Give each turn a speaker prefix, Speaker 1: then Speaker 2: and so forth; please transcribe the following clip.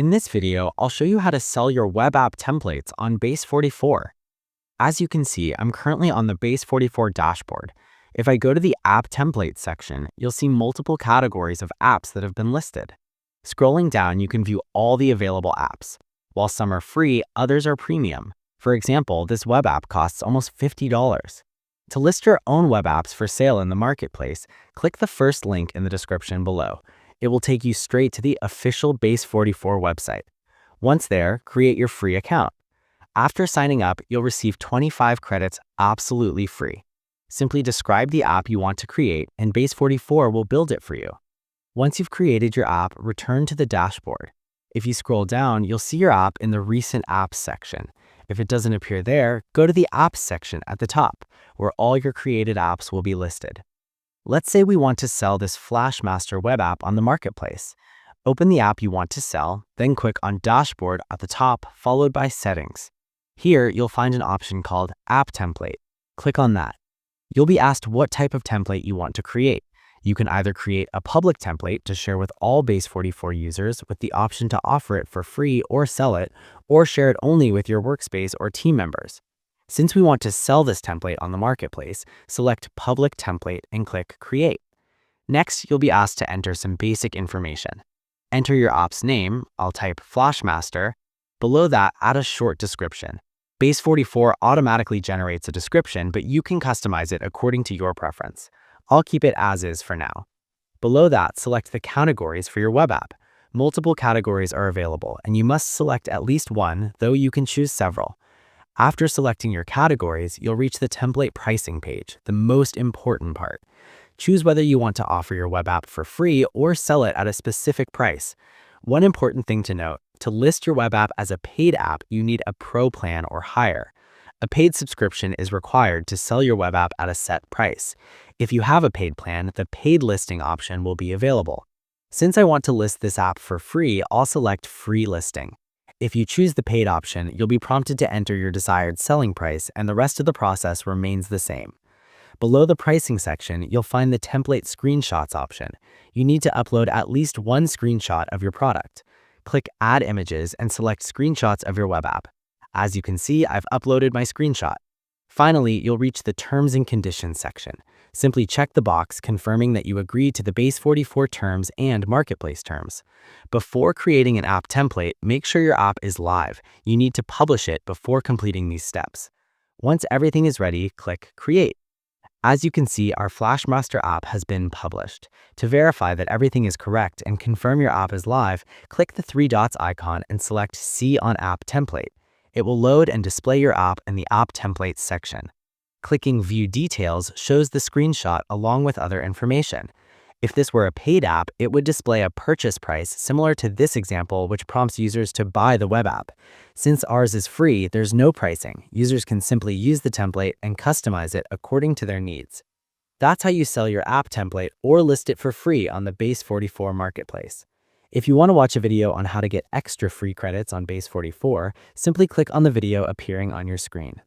Speaker 1: In this video, I'll show you how to sell your web app templates on Base44. As you can see, I'm currently on the Base44 dashboard. If I go to the App Templates section, you'll see multiple categories of apps that have been listed. Scrolling down, you can view all the available apps. While some are free, others are premium. For example, this web app costs almost $50. To list your own web apps for sale in the marketplace, click the first link in the description below. It will take you straight to the official Base44 website. Once there, create your free account. After signing up, you'll receive 25 credits absolutely free. Simply describe the app you want to create, and Base44 will build it for you. Once you've created your app, return to the dashboard. If you scroll down, you'll see your app in the Recent Apps section. If it doesn't appear there, go to the Apps section at the top, where all your created apps will be listed. Let's say we want to sell this Flashmaster web app on the marketplace. Open the app you want to sell, then click on Dashboard at the top, followed by Settings. Here, you'll find an option called App Template. Click on that. You'll be asked what type of template you want to create. You can either create a public template to share with all Base44 users with the option to offer it for free or sell it, or share it only with your workspace or team members. Since we want to sell this template on the marketplace, select Public Template and click Create. Next, you'll be asked to enter some basic information. Enter your app's name. I'll type Flashmaster. Below that, add a short description. Base44 automatically generates a description, but you can customize it according to your preference. I'll keep it as is for now. Below that, select the categories for your web app. Multiple categories are available, and you must select at least one, though you can choose several. After selecting your categories, you'll reach the template pricing page, the most important part. Choose whether you want to offer your web app for free or sell it at a specific price. One important thing to note, to list your web app as a paid app, you need a pro plan or higher. A paid subscription is required to sell your web app at a set price. If you have a paid plan, the paid listing option will be available. Since I want to list this app for free, I'll select Free Listing. If you choose the paid option, you'll be prompted to enter your desired selling price, and the rest of the process remains the same. Below the pricing section, you'll find the Template Screenshots option. You need to upload at least one screenshot of your product. Click Add Images and select Screenshots of your web app. As you can see, I've uploaded my screenshot. Finally, you'll reach the Terms and Conditions section. Simply check the box confirming that you agree to the Base44 terms and marketplace terms. Before creating an app template, make sure your app is live. You need to publish it before completing these steps. Once everything is ready, click Create. As you can see, our Flashmaster app has been published. To verify that everything is correct and confirm your app is live, click the three dots icon and select See on App Template. It will load and display your app in the App Templates section. Clicking View Details shows the screenshot along with other information. If this were a paid app, it would display a purchase price similar to this example, which prompts users to buy the web app. Since ours is free, there's no pricing. Users can simply use the template and customize it according to their needs. That's how you sell your app template or list it for free on the Base44 marketplace. If you want to watch a video on how to get extra free credits on Base44, simply click on the video appearing on your screen.